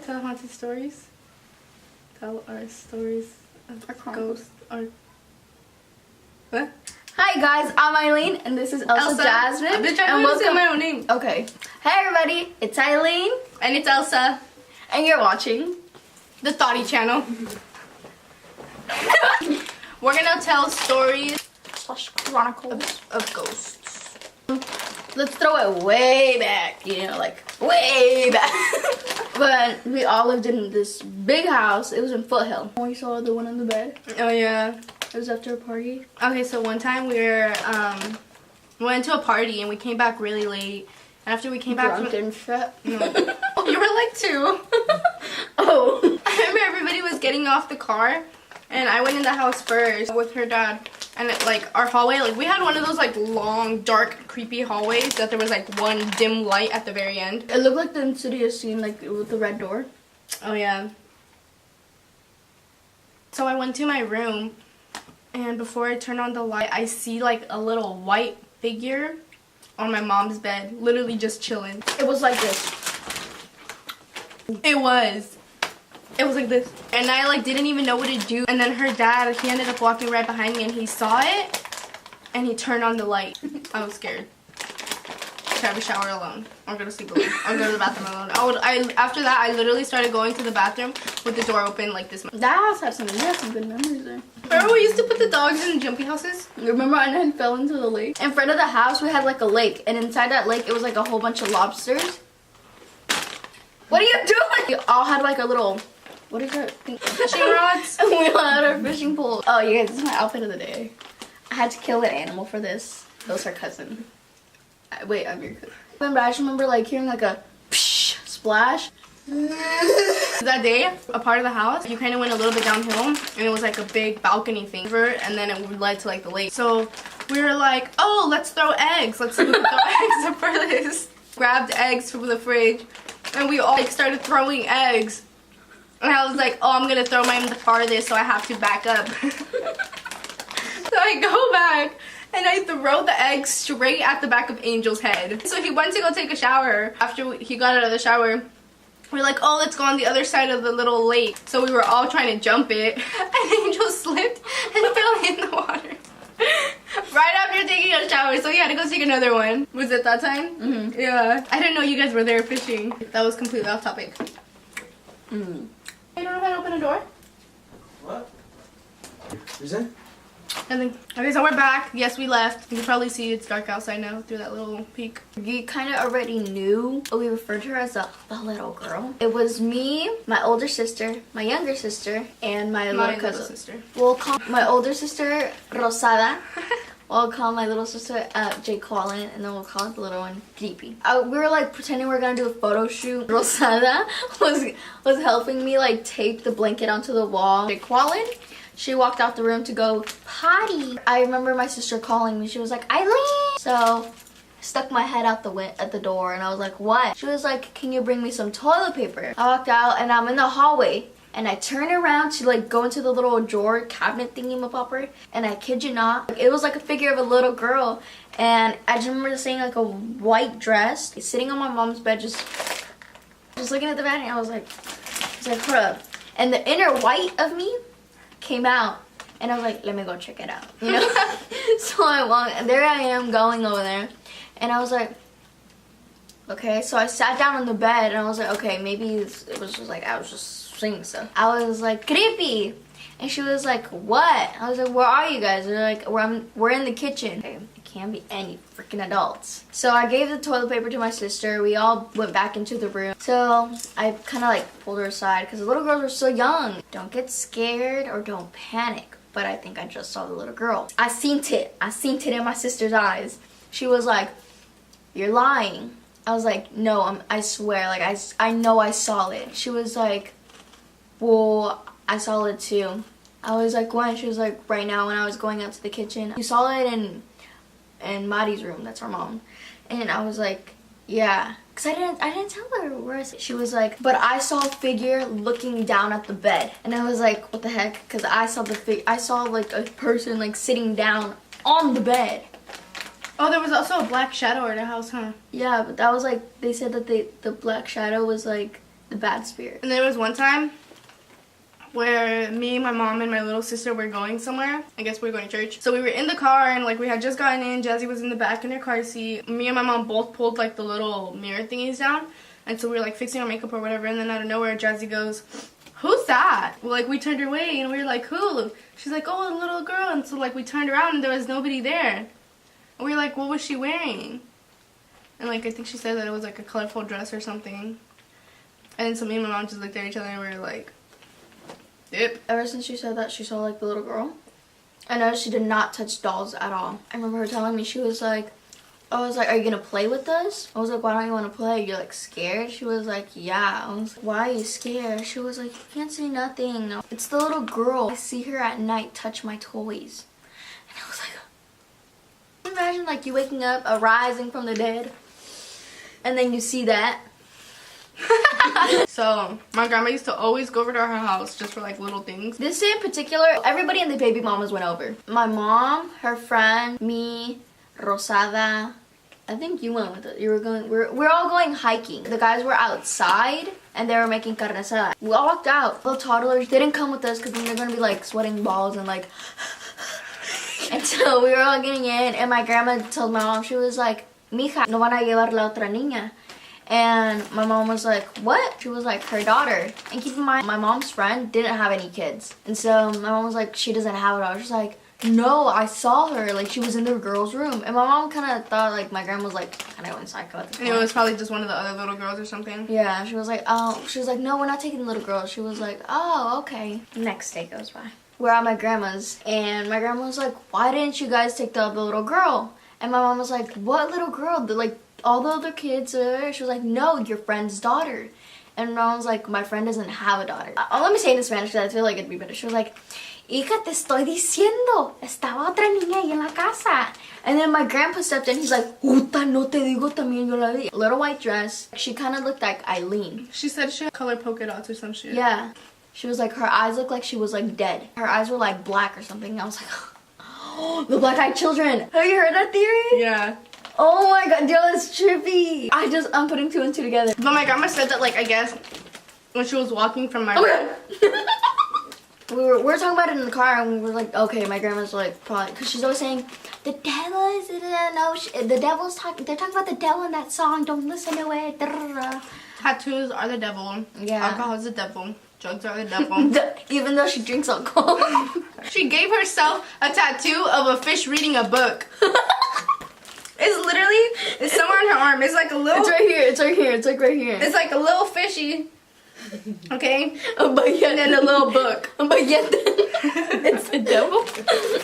tell haunted stories? Tell our stories of ghosts or what? Hi guys, I'm Eileen and this is Elsa Jasmine. I've been trying to say my own name. Okay. Hey everybody, it's Eileen. And it's Elsa. And you're watching the Thoughty channel. We're gonna tell stories / chronicles of ghosts. Let's throw it way back, you know, like way back. But we all lived in this big house. It was in Foothill. We saw the one on the bed. Oh yeah. It was after a party. Okay, so one time we went to a party and we came back really late. And after we came back from and shit. No. Oh, you were like 2. Oh. I remember everybody was getting off the car and I went in the house first with her dad. And like our hallway, like we had one of those like long, dark, creepy hallways that there was like one dim light at the very end. It looked like the Insidious scene, like with the red door. Oh yeah. So I went to my room and before I turned on the light, I see like a little white figure on my mom's bed, literally just chilling. It was like this. It was like this. And I like didn't even know what to do. And then her dad, he ended up walking right behind me and he saw it and he turned on the light. I was scared. To have a shower alone. Or go to sleep alone. Or go to the bathroom alone. After that, I literally started going to the bathroom with the door open like this. That house had some good memories there. Remember we used to put the dogs in jumpy houses? Remember I then fell into the lake? In front of the house, we had like a lake. And inside that lake, it was like a whole bunch of lobsters. What are you doing? We all had like a little... What is that? Fishing rods? We all had our fishing pole. Oh, you guys, this is my outfit of the day. I had to kill an animal for this. That was our cousin. Wait, I'm your cousin. I just remember like hearing like a psh, splash. That day, a part of the house, you kind of went a little bit downhill and it was like a big balcony thing. And then it led to like the lake. So we were like, oh, let's throw eggs. Let's throw eggs up for this. Grabbed eggs from the fridge and we all like started throwing eggs. And I was like, oh, I'm gonna throw mine the farthest, so I have to back up. So I go back, and I throw the egg straight at the back of Angel's head. So he went to go take a shower. After he got out of the shower, we're like, oh, let's go on the other side of the little lake. So we were all trying to jump it, and Angel slipped and fell in the water. Right after taking a shower, so he had to go take another one. Was it that time? Mm-hmm. Yeah. I didn't know you guys were there fishing. That was completely off topic. Mm. You don't know how to open a door? What? Is it? Nothing. Okay, so we're back. Yes, we left. You can probably see it's dark outside now through that little peek. You kind of already knew. We referred to her as the little girl. It was me, my older sister, my younger sister, and my little cousin. Sister. We'll call my older sister Rosada. We'll call my little sister Jaqueline, and then we'll call the little one Creepy. We were like pretending we were gonna do a photo shoot. Rosada was helping me like tape the blanket onto the wall. Jaqueline, she walked out the room to go potty. I remember my sister calling me. She was like, Eileen. So I stuck my head out at the door, and I was like, what? She was like, can you bring me some toilet paper? I walked out, and I'm in the hallway. And I turn around to like go into the little drawer cabinet thingy-mapopper, and I kid you not, it was like a figure of a little girl, and I just remember seeing like a white dress sitting on my mom's bed, just looking at the bed, and I was like, hold up. And the inner white of me came out, and I was like, let me go check it out, you know? So I walked, and there I am going over there, and I was like, okay. So I sat down on the bed, and I was like, okay, maybe it was just like I was just stuff. I was like, Creepy, and she was like, what? I was like, where are you guys? They're like, we're in the kitchen. Okay, it can't be any freaking adults. So I gave the toilet paper to my sister. We all went back into the room. So I kind of like pulled her aside because the little girls were so young. Don't get scared or don't panic. But I think I just saw the little girl. I seen it in my sister's eyes. She was like, you're lying. I was like, no, I swear, like I know I saw it. She was like, well, I saw it too. I was like, when? She was like, right now when I was going out to the kitchen. You saw it in Mari's room, that's our mom. And I was like, yeah. Cause I didn't tell her where I said. She was like, but I saw a figure looking down at the bed. And I was like, what the heck? Cause I saw like a person like sitting down on the bed. Oh, there was also a black shadow at our house, huh? Yeah, but that was like, they said that the black shadow was like The bad spirit. And there was one time where me, my mom, and my little sister were going somewhere. I guess we were going to church. So we were in the car and like we had just gotten in. Jazzy was in the back in her car seat. Me and my mom both pulled like the little mirror thingies down. And so we were like fixing our makeup or whatever. And then out of nowhere, Jazzy goes, "Who's that?" Well, like we turned her way and we were like, "Who?" She's like, "Oh, a little girl." And so like we turned around and there was nobody there. And we were like, "What was she wearing?" And like I think she said that it was like a colorful dress or something. And so me and my mom just looked at each other and we were like, yep. Ever since she said that she saw like the little girl, I noticed she did not touch dolls at all. I remember her telling me, she was like, I was like, "Are you gonna play with us?" I was like, "Why don't you want to play? You're like scared?" She was like, "Yeah." I was like, "Why are you scared?" She was like, "You can't see nothing. It's the little girl. I see her at night touch my toys." And I was like, imagine like you waking up, arising from the dead, and then you see that. So my grandma used to always go over to her house just for like little things. This day in particular, everybody and the baby mamas went over. My mom, her friend, me, Rosada. I think you went with it. You were going. We're all going hiking. The guys were outside and they were making carne asada. We all walked out. The toddlers didn't come with us because then they're gonna be like sweating balls and like. And so we were all getting in, and my grandma told my mom, she was like, "Mija, no van a llevar la otra niña." And my mom was like, "What?" She was like, "Her daughter." And keep in mind, my mom's friend didn't have any kids. And so my mom was like, "She doesn't have it." I was just like, "No, I saw her. Like, she was in the girl's room." And my mom kind of thought, like, my grandma was like, kind of went psycho at the And it was probably just one of the other little girls or something. Yeah, she was like, "Oh," she was like, "No, we're not taking the little girl." She was like, "Oh, okay." Next day goes by. We're at my grandma's, and my grandma was like, "Why didn't you guys take the little girl?" And my mom was like, "What little girl? Like, all the other kids are there." She was like, "No, your friend's daughter." And my mom was like, "My friend doesn't have a daughter." Let me say it in Spanish because I feel like it'd be better. She was like, "Hija, te estoy diciendo, estaba otra niña ahí en la casa." And then my grandpa stepped in. He's like, "Puta, no te digo también yo la vi." Little white dress. She kind of looked like Eileen. She said she had color polka dots or some shit. Yeah. She was like, her eyes looked like she was like dead. Her eyes were like black or something. I was like, oh, the black-eyed children. Have you heard that theory? Yeah. Oh my god, yo, it's trippy. I'm putting two and two together. But my grandma said that, like, I guess when she was walking from my Oh my god. we were talking about it in the car, and we were like, okay, my grandma's like, probably, because she's always saying, the devil is, no, the devil's talking, they're talking about the devil in that song, don't listen to it. Tattoos are the devil. Yeah. Alcohol is the devil. Drugs are the devil. Even though she drinks alcohol. She gave herself a tattoo of a fish reading a book. It's somewhere on her arm. It's like a little... It's right here, it's right here, it's like right here. It's like a little fishy. Okay? But yeah, And then a little book. But yet, it's the devil.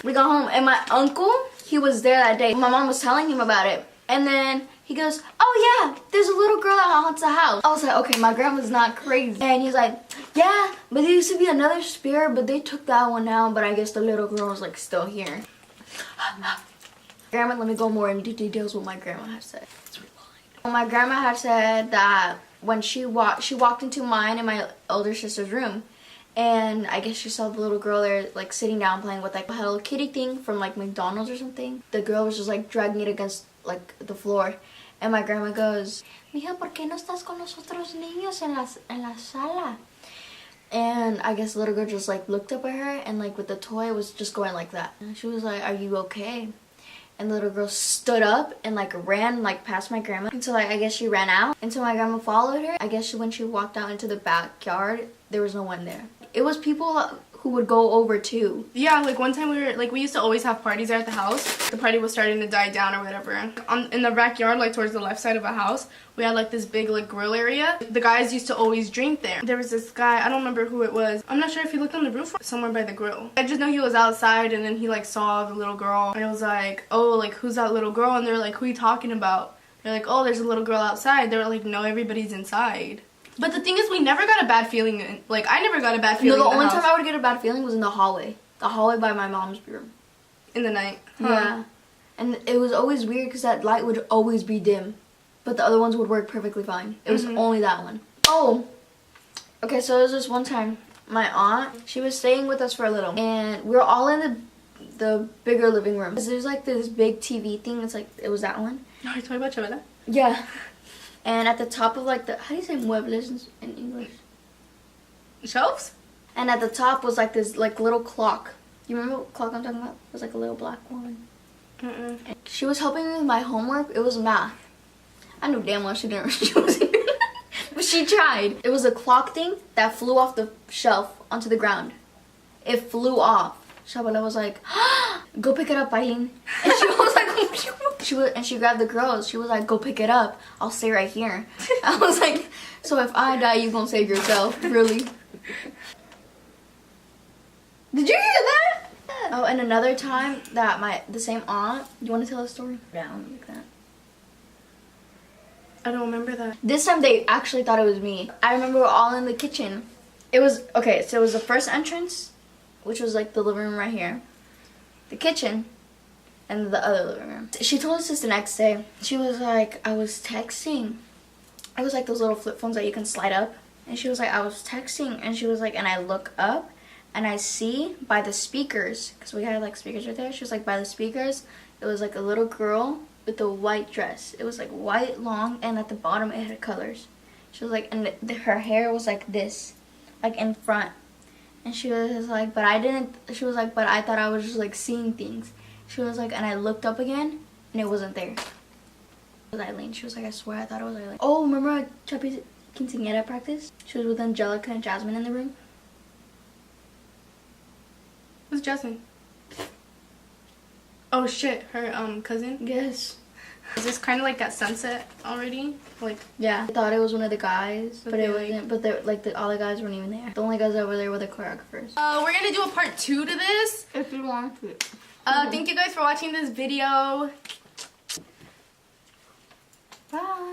We got home, and my uncle, he was there that day. My mom was telling him about it. And then he goes, "Oh yeah, there's a little girl that haunts the house." I was like, okay, my grandma's not crazy. And he's like, "Yeah, but there used to be another spirit, but they took that one out, but I guess the little girl is like still here." Grandma, let me go more into details what my grandma had said. Let's rewind. Well, my grandma had said that when she walked into mine and my older sister's room, and I guess she saw the little girl there like sitting down playing with like a Hello Kitty thing from like McDonald's or something. The girl was just like dragging it against like the floor, and my grandma goes, "Mija, ¿por qué no estás con los otros niños en la sala?" And I guess the little girl just like looked up at her, and like with the toy was just going like that. And she was like, "Are you okay?" And the little girl stood up and like ran like past my grandma. And so like I guess she ran out. And so my grandma followed her. I guess when she walked out into the backyard, there was no one there. It was people who would go over too. Yeah, like one time we used to always have parties there at the house. The party was starting to die down or whatever. In the backyard, like towards the left side of a house, we had like this big like grill area. The guys used to always drink there. There was this guy, I don't remember who it was. I'm not sure if he looked on the roof or somewhere by the grill. I just know he was outside, and then he like saw the little girl, and it was like, "Oh, like who's that little girl?" And they're like, "Who are you talking about?" They're like, "Oh, there's a little girl outside." They were like, "No, everybody's inside." But the thing is, we never got a bad feeling. Like, I never got a bad feeling. No, the in only house. time I would get a bad feeling was in the hallway. The hallway by my mom's room. In the night. Yeah. And it was always weird because that light would always be dim. But the other ones would work perfectly fine. It was only that one. Oh. Okay, so there was this one time. My aunt, she was staying with us for a little. And we were all in the bigger living room. There's like this big TV thing. It's like, it was that one. Are you talking about Chabela? Yeah. And at the top of like the, how do you say muebles in English? Shelves? And at the top was like this like little clock. You remember what clock I'm talking about? It was like a little black one. Mm-mm. She was helping me with my homework. It was math. I knew damn well she didn't. She wasn't good. But she tried. It was a clock thing that flew off the shelf onto the ground. It flew off. Shabala was like, "Go pick it up, Aileen." And she was like, and she grabbed the girls. She was like, "Go pick it up. I'll stay right here." I was like, "So if I die, you gonna save yourself, really?" Did you hear that? Oh, and another time that the same aunt. You want to tell a story? Yeah, I'm like that. I don't remember that. This time they actually thought it was me. I remember we're all in the kitchen. It was, okay, so it was the first entrance, which was like the living room right here, the kitchen, and the other living room. She told us this the next day. She was like, I was texting. It was like those little flip phones that you can slide up. And she was like, I was texting, and she was like, and I look up, and I see by the speakers, because we had like speakers right there. She was like, by the speakers, it was like a little girl with a white dress. It was like white, long, and at the bottom it had colors. She was like, and her hair was like this, like in front. And she was like, but I didn't, she was like, but I thought I was just like seeing things. She was like, and I looked up again, and it wasn't there. It was Eileen. She was like, I swear I thought it was Eileen. Oh, remember Chubby's quinceañera practice? She was with Angelica and Jasmine in the room. Who's Jasmine? Oh shit, her cousin? Yes. Is this kind of like at sunset already? Like, yeah. I thought it was one of the guys, but Okay, it wasn't. But like all the guys weren't even there. The only guys that were there were the choreographers. we're gonna do a part 2 to this. If you want to. Thank you guys for watching this video. Bye.